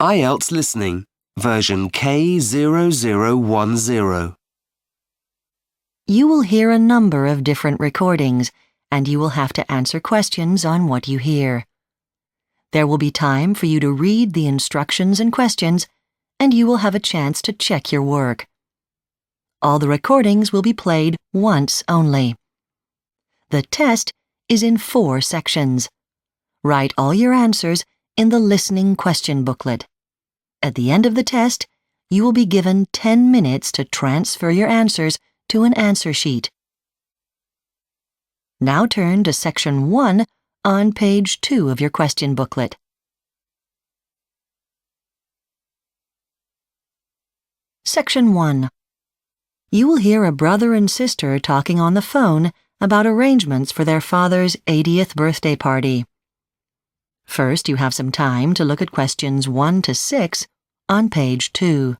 IELTS Listening, version K0010. You will hear a number of different recordings, and you will have to answer questions on what you hear. There will be time for you to read the instructions and questions, and you will have a chance to check your work. All the recordings will be played once only. The test is in 4 sections. Write all your answers in the listening question booklet. At the end of the test, you will be given 10 minutes to transfer your answers to an answer sheet. Now turn to section 1 on page 2 of your question booklet. Section 1. You will hear a brother and sister talking on the phone about arrangements for their father's 80th birthday party. First, you have some time to look at questions 1 to 6 on page 2.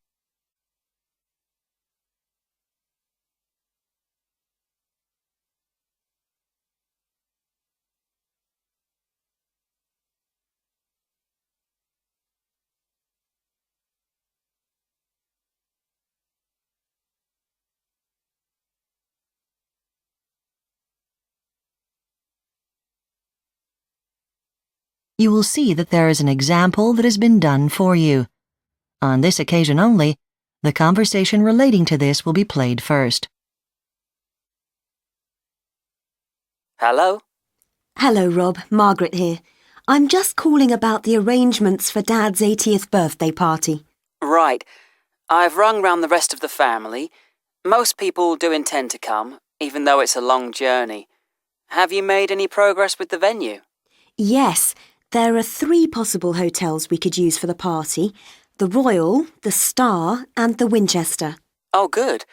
You will see that there is an example that has been done for you. On this occasion only, the conversation relating to this will be played first. Hello? Hello, Rob. Margaret here. I'm just calling about the arrangements for Dad's 80th birthday party. Right. I've rung round the rest of the family. Most people do intend to come, even though it's a long journey. Have you made any progress with the venue? Yes, there are 3 possible hotels we could use for the party: the Royal, the Star and the Winchester. Oh, good.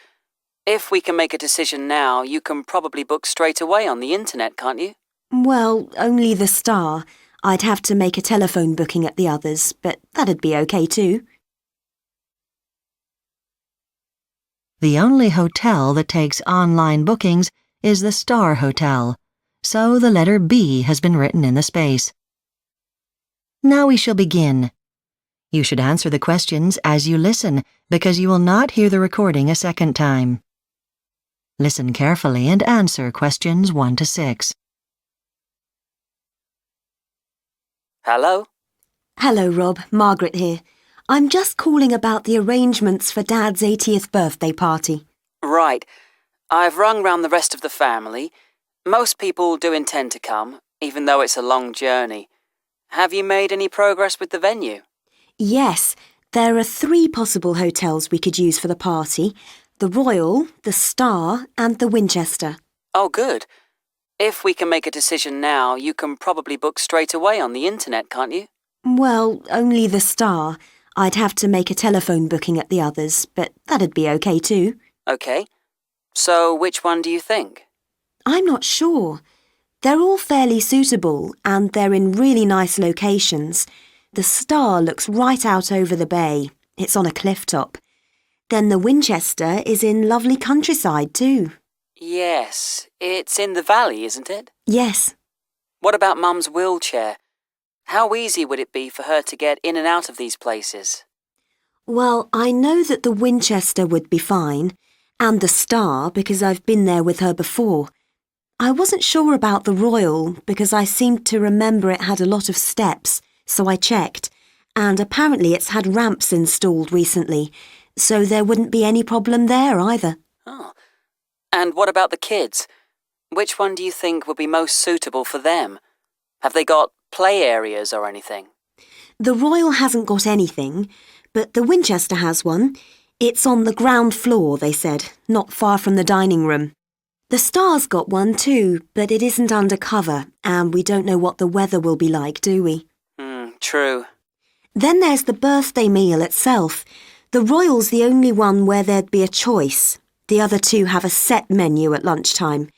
If we can make a decision now, you can probably book straight away on the internet, can't you? Well, only the Star. I'd have to make a telephone booking at the others, but that'd be okay too. The only hotel that takes online bookings is the Star Hotel, so the letter B has been written in the space. Now we shall begin. You should answer the questions as you listen, because you will not hear the recording a second time. Listen carefully and answer questions 1 to 6. Hello? Hello, Rob. Margaret here. I'm just calling about the arrangements for Dad's 80th birthday party. Right. I've rung round the rest of the family. Most people do intend to come, even though it's a long journey. Have you made any progress with the venue? Yes, there are 3 possible hotels we could use for the party: the Royal, the Star and the Winchester. Oh, good. If we can make a decision now, you can probably book straight away on the internet, can't you? Well, only the Star. I'd have to make a telephone booking at the others, but that'd be okay too. Okay. So which one do you think? I'm not sure. They're all fairly suitable and they're in really nice locations. The Star looks right out over the bay. It's on a cliff top. Then the Winchester is in lovely countryside too. Yes, it's in the valley, isn't it? Yes. What about Mum's wheelchair? How easy would it be for her to get in and out of these places? Well, I know that the Winchester would be fine, and the Star because I've been there with her before. I wasn't sure about the Royal because I seemed to remember it had a lot of steps, so I checked, and apparently it's had ramps installed recently, so there wouldn't be any problem there either. Oh. And what about the kids? Which one do you think would be most suitable for them? Have they got play areas or anything? The Royal hasn't got anything, but the Winchester has one. It's on the ground floor, they said, not far from the dining room. The Star's got one too, but it isn't under cover, and we don't know what the weather will be like, do we? True. Then there's the birthday meal itself. The Royal's the only one where there'd be a choice. The other 2 have a set menu at lunchtime.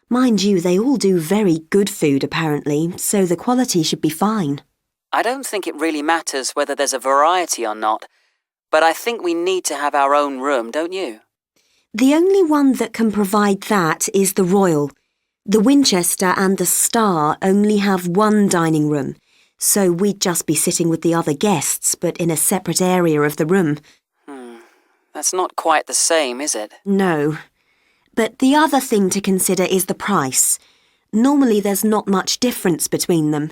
Mind you, they all do very good food apparently, so the quality should be fine. I don't think it really matters whether there's a variety or not, but I think we need to have our own room, don't you? The only one that can provide that is the Royal. The Winchester and the Star only have one dining room, so we'd just be sitting with the other guests, but in a separate area of the room. That's not quite the same, is it? No. But the other thing to consider is the price. Normally there's not much difference between them.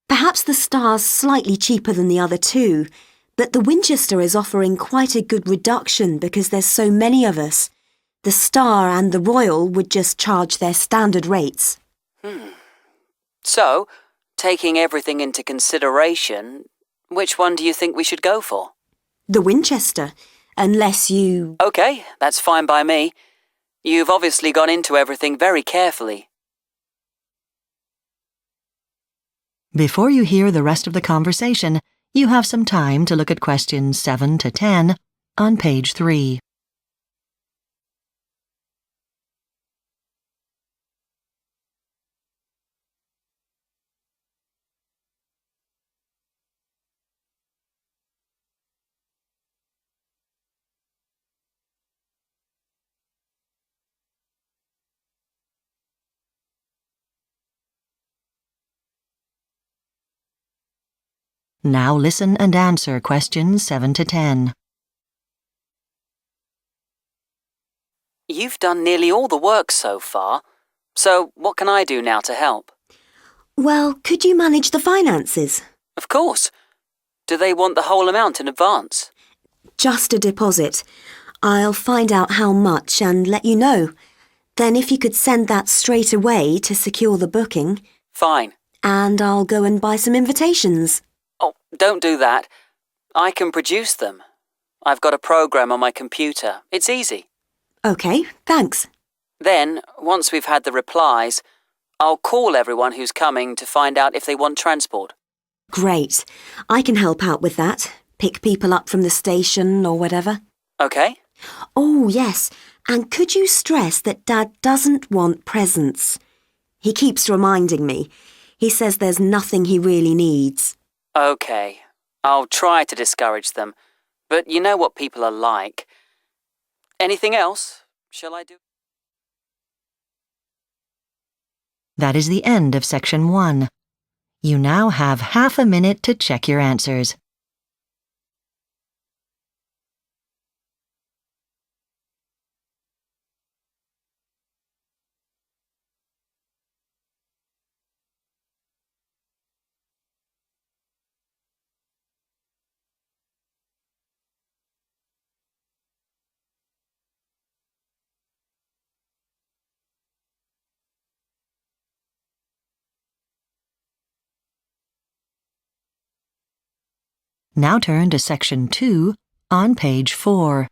Perhaps the Star's slightly cheaper than the other two, but the Winchester is offering quite a good reduction because there's so many of us. The Star and the Royal would just charge their standard rates. So, taking everything into consideration, which one do you think we should go for? The Winchester, unless you... OK, that's fine by me. You've obviously gone into everything very carefully. Before you hear the rest of the conversation, you have some time to look at questions 7 to 10 on page 3. Now listen and answer questions 7 to 10. You've done nearly all the work so far, so what can I do now to help? Well, could you manage the finances? Of course. Do they want the whole amount in advance? Just a deposit. I'll find out how much and let you know. Then if you could send that straight away to secure the booking. Fine. And I'll go and buy some invitations. Oh, don't do that. I can produce them. I've got a program on my computer. It's easy. OK, thanks. Then, once we've had the replies, I'll call everyone who's coming to find out if they want transport. Great. I can help out with that. Pick people up from the station or whatever. OK? Oh, yes. And could you stress that Dad doesn't want presents? He keeps reminding me. He says there's nothing he really needs. OK. I'll try to discourage them. But you know what people are like. Anything else? Shall I do? That is the end of section 1. You now have half a minute to check your answers. Now turn to section 2 on page 4.